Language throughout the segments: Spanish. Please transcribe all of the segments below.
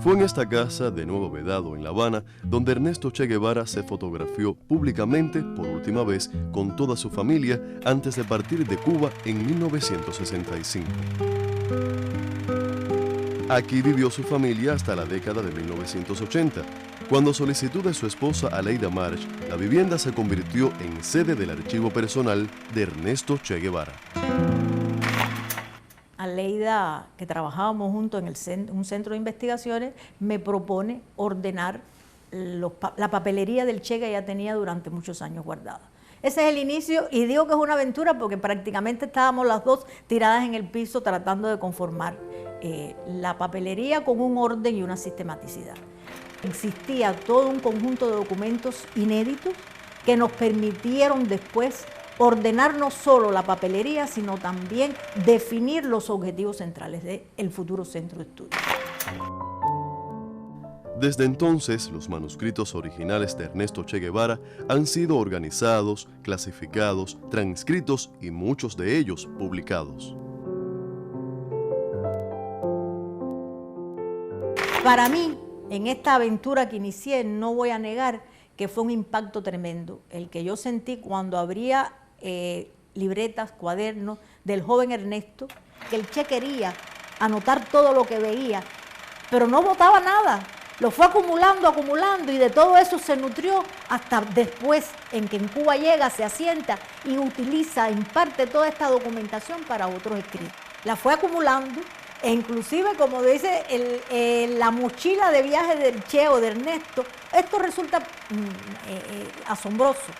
Fue en esta casa de Nuevo Vedado, en La Habana, donde Ernesto Che Guevara se fotografió públicamente por última vez con toda su familia antes de partir de Cuba en 1965. Aquí vivió su familia hasta la década de 1980. Cuando solicitud de su esposa Aleida March, la vivienda se convirtió en sede del archivo personal de Ernesto Che Guevara. Aleida, que trabajábamos juntos en un centro de investigaciones, me propone ordenar la papelería del Che que ella tenía durante muchos años guardada. Ese es el inicio, y digo que es una aventura porque prácticamente estábamos las dos tiradas en el piso tratando de conformar la papelería con un orden y una sistematicidad. Existía todo un conjunto de documentos inéditos que nos permitieron después ordenar no solo la papelería, sino también definir los objetivos centrales del futuro centro de estudio. Desde entonces, los manuscritos originales de Ernesto Che Guevara han sido organizados, clasificados, transcritos y muchos de ellos publicados. Para mí, en esta aventura que inicié, no voy a negar que fue un impacto tremendo el que yo sentí cuando abría libretas, cuadernos del joven Ernesto, que el Che quería anotar todo lo que veía, pero no botaba nada. Lo fue acumulando, y de todo eso se nutrió hasta después en que en Cuba llega, se asienta y utiliza en parte toda esta documentación para otros escritos. La fue acumulando e inclusive, como dice la mochila de viaje del Che o de Ernesto, esto resulta asombroso,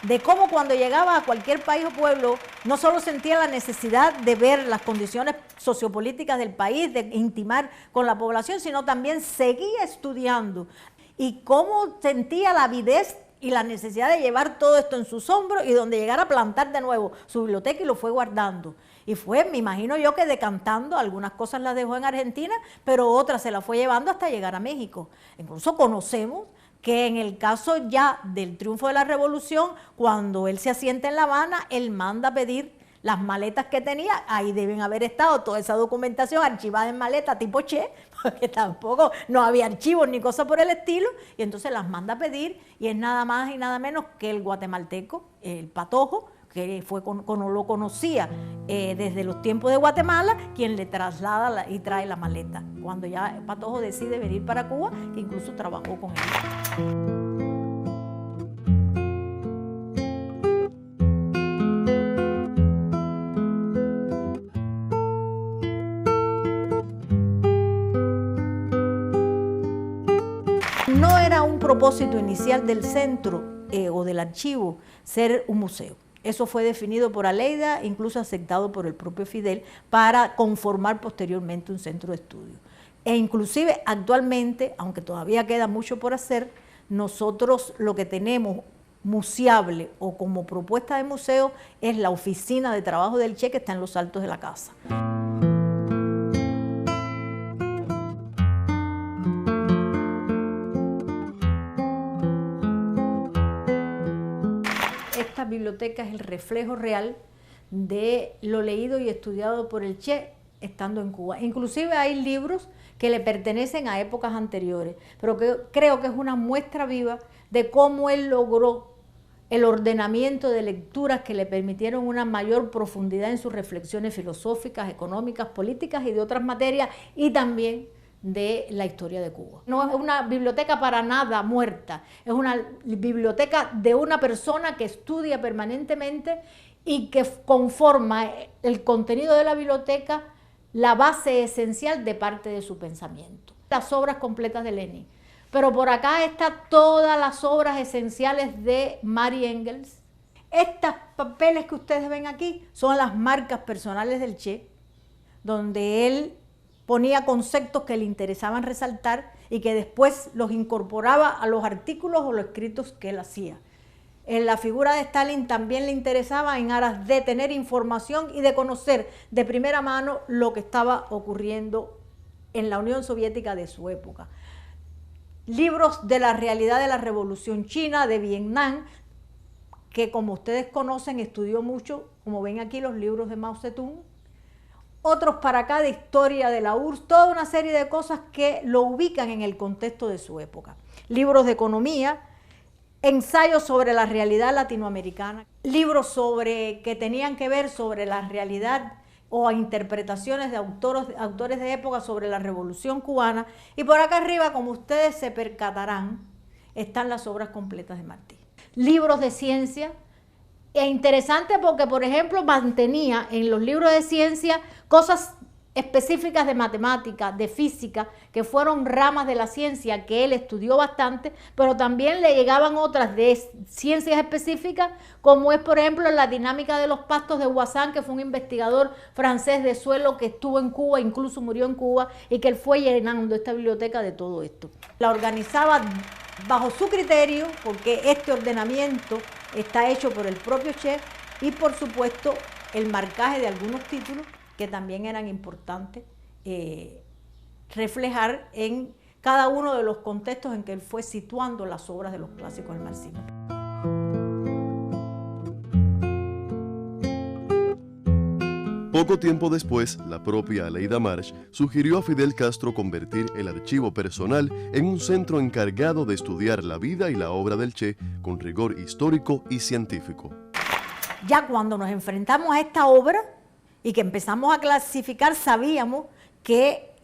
de cómo cuando llegaba a cualquier país o pueblo, no solo sentía la necesidad de ver las condiciones sociopolíticas del país, de intimar con la población, sino también seguía estudiando, y cómo sentía la avidez y la necesidad de llevar todo esto en sus hombros, y donde llegara a plantar de nuevo su biblioteca, y lo fue guardando. Y fue, me imagino yo, que decantando, algunas cosas las dejó en Argentina, pero otras se las fue llevando hasta llegar a México. Incluso conocemos que en el caso ya del triunfo de la revolución, cuando él se asienta en La Habana, él manda a pedir las maletas que tenía, ahí deben haber estado toda esa documentación archivada en maleta tipo Che, porque tampoco no había archivos ni cosas por el estilo, y entonces las manda a pedir, y es nada más y nada menos que el guatemalteco, el Patojo, que fue lo conocía desde los tiempos de Guatemala, quien le traslada y trae la maleta. Cuando ya Patojo decide venir para Cuba, que incluso trabajó con él. No era un propósito inicial del centro o del archivo ser un museo. Eso fue definido por Aleida, incluso aceptado por el propio Fidel, para conformar posteriormente un centro de estudio. E inclusive actualmente, aunque todavía queda mucho por hacer, nosotros lo que tenemos museable o como propuesta de museo es la oficina de trabajo del Che, que está en los altos de la casa. Esta biblioteca es el reflejo real de lo leído y estudiado por el Che estando en Cuba. Inclusive hay libros que le pertenecen a épocas anteriores, pero que creo que es una muestra viva de cómo él logró el ordenamiento de lecturas que le permitieron una mayor profundidad en sus reflexiones filosóficas, económicas, políticas y de otras materias, y también de la historia de Cuba. No es una biblioteca para nada muerta, es una biblioteca de una persona que estudia permanentemente y que conforma el contenido de la biblioteca la base esencial de parte de su pensamiento. Las obras completas de Lenin, pero por acá están todas las obras esenciales de Marx y Engels. Estos papeles que ustedes ven aquí son las marcas personales del Che, donde él ponía conceptos que le interesaban resaltar y que después los incorporaba a los artículos o los escritos que él hacía. En la figura de Stalin también le interesaba en aras de tener información y de conocer de primera mano lo que estaba ocurriendo en la Unión Soviética de su época. Libros de la realidad de la Revolución China, de Vietnam, que como ustedes conocen, estudió mucho, como ven aquí los libros de Mao Zedong, otros para acá de historia de la URSS, toda una serie de cosas que lo ubican en el contexto de su época. Libros de economía, ensayos sobre la realidad latinoamericana, libros que tenían que ver sobre la realidad o interpretaciones de autores de época sobre la Revolución Cubana, y por acá arriba, como ustedes se percatarán, están las obras completas de Martí. Libros de ciencia, e interesante porque, por ejemplo, mantenía en los libros de ciencia cosas específicas de matemática, de física, que fueron ramas de la ciencia que él estudió bastante, pero también le llegaban otras de ciencias específicas, como es, por ejemplo, la dinámica de los pastos de Voisin, que fue un investigador francés de suelo que estuvo en Cuba, incluso murió en Cuba, y que él fue llenando esta biblioteca de todo esto. La organizaba bajo su criterio, porque este ordenamiento está hecho por el propio Che, y por supuesto el marcaje de algunos títulos que también eran importantes reflejar en cada uno de los contextos en que él fue situando las obras de los clásicos del marxismo. Poco tiempo después, la propia Aleida March sugirió a Fidel Castro convertir el archivo personal en un centro encargado de estudiar la vida y la obra del Che con rigor histórico y científico. Ya cuando nos enfrentamos a esta obra y que empezamos a clasificar, sabíamos que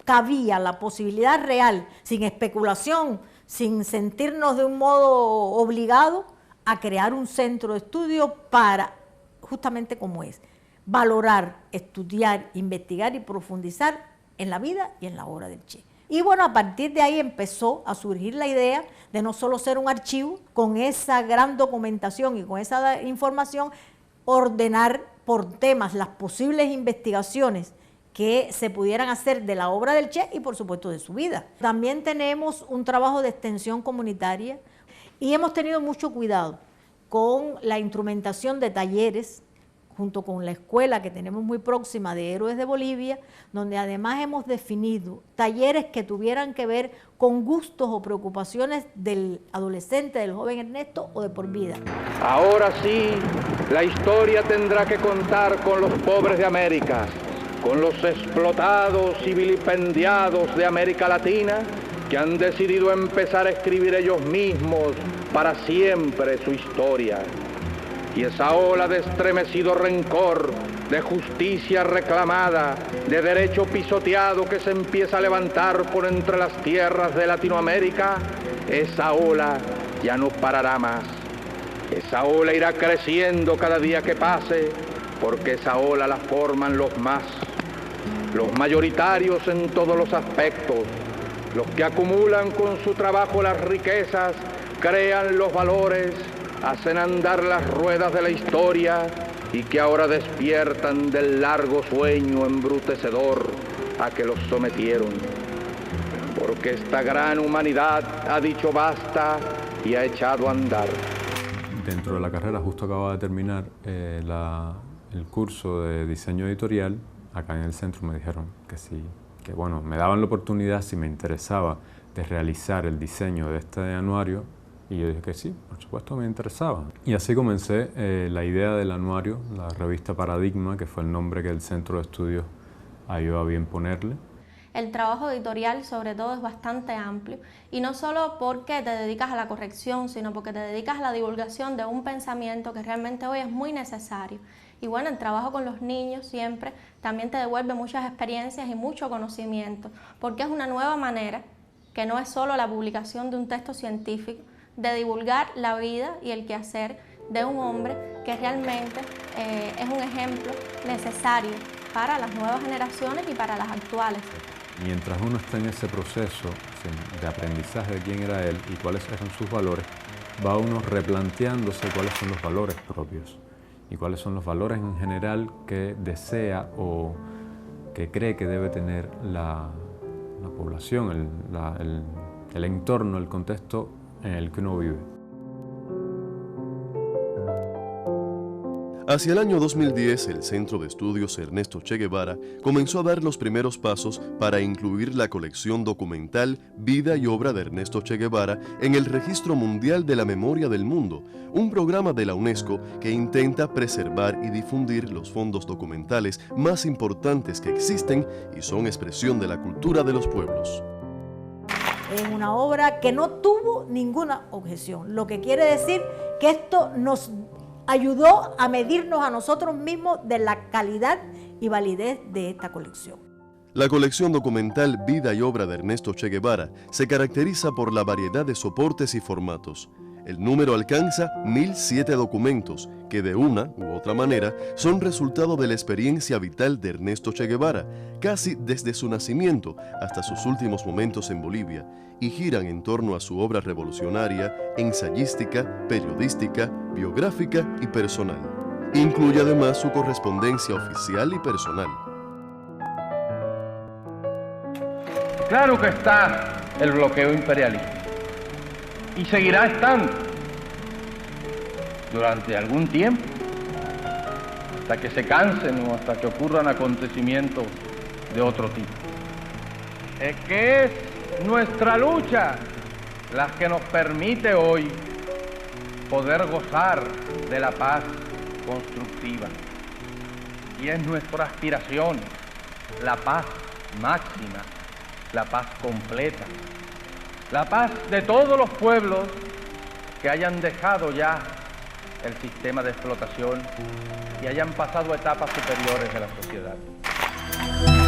cabía la posibilidad real, sin especulación, sin sentirnos de un modo obligado, a crear un centro de estudio para, justamente como es, valorar, estudiar, investigar y profundizar en la vida y en la obra del Che. Y bueno, a partir de ahí empezó a surgir la idea de no solo ser un archivo, con esa gran documentación y con esa información, ordenar por temas las posibles investigaciones que se pudieran hacer de la obra del Che y por supuesto de su vida. También tenemos un trabajo de extensión comunitaria y hemos tenido mucho cuidado con la instrumentación de talleres junto con la escuela que tenemos muy próxima de Héroes de Bolivia, donde además hemos definido talleres que tuvieran que ver con gustos o preocupaciones del adolescente, del joven Ernesto o de por vida. Ahora sí, la historia tendrá que contar con los pobres de América, con los explotados y vilipendiados de América Latina, que han decidido empezar a escribir ellos mismos para siempre su historia. Y esa ola de estremecido rencor, de justicia reclamada, de derecho pisoteado que se empieza a levantar por entre las tierras de Latinoamérica, esa ola ya no parará más. Esa ola irá creciendo cada día que pase, porque esa ola la forman los mayoritarios en todos los aspectos, los que acumulan con su trabajo las riquezas, crean los valores, hacen andar las ruedas de la historia y que ahora despiertan del largo sueño embrutecedor a que los sometieron. Porque esta gran humanidad ha dicho basta y ha echado a andar. Dentro de la carrera justo acababa de terminar el curso de diseño editorial. Acá en el centro me dijeron que sí, que bueno, me daban la oportunidad si me interesaba de realizar el diseño de este anuario. Y yo dije que sí, por supuesto me interesaba. Y así comencé la idea del anuario, la revista Paradigma, que fue el nombre que el Centro de Estudios halló a bien ponerle. El trabajo editorial sobre todo es bastante amplio y no solo porque te dedicas a la corrección, sino porque te dedicas a la divulgación de un pensamiento que realmente hoy es muy necesario. Y bueno, el trabajo con los niños siempre también te devuelve muchas experiencias y mucho conocimiento, porque es una nueva manera, que no es solo la publicación de un texto científico, de divulgar la vida y el quehacer de un hombre que realmente es un ejemplo necesario para las nuevas generaciones y para las actuales. Mientras uno está en ese proceso de aprendizaje de quién era él y cuáles eran sus valores, va uno replanteándose cuáles son los valores propios y cuáles son los valores en general que desea o que cree que debe tener la población, el entorno, el contexto en el que uno vive. Hacia el año 2010, el Centro de Estudios Ernesto Che Guevara comenzó a dar los primeros pasos para incluir la colección documental Vida y Obra de Ernesto Che Guevara en el Registro Mundial de la Memoria del Mundo, un programa de la UNESCO que intenta preservar y difundir los fondos documentales más importantes que existen y son expresión de la cultura de los pueblos. Es una obra que no tuvo ninguna objeción, lo que quiere decir que esto nos ayudó a medirnos a nosotros mismos de la calidad y validez de esta colección. La colección documental Vida y Obra de Ernesto Che Guevara se caracteriza por la variedad de soportes y formatos. El número alcanza 1007 documentos que de una u otra manera son resultado de la experiencia vital de Ernesto Che Guevara, casi desde su nacimiento hasta sus últimos momentos en Bolivia, y giran en torno a su obra revolucionaria, ensayística, periodística, biográfica y personal. Incluye además su correspondencia oficial y personal. Claro que está el bloqueo imperialista y seguirá estando durante algún tiempo, hasta que se cansen o hasta que ocurran acontecimientos de otro tipo. Es que es nuestra lucha la que nos permite hoy poder gozar de la paz constructiva. Y es nuestra aspiración, la paz máxima, la paz completa, la paz de todos los pueblos que hayan dejado ya el sistema de explotación y hayan pasado a etapas superiores de la sociedad.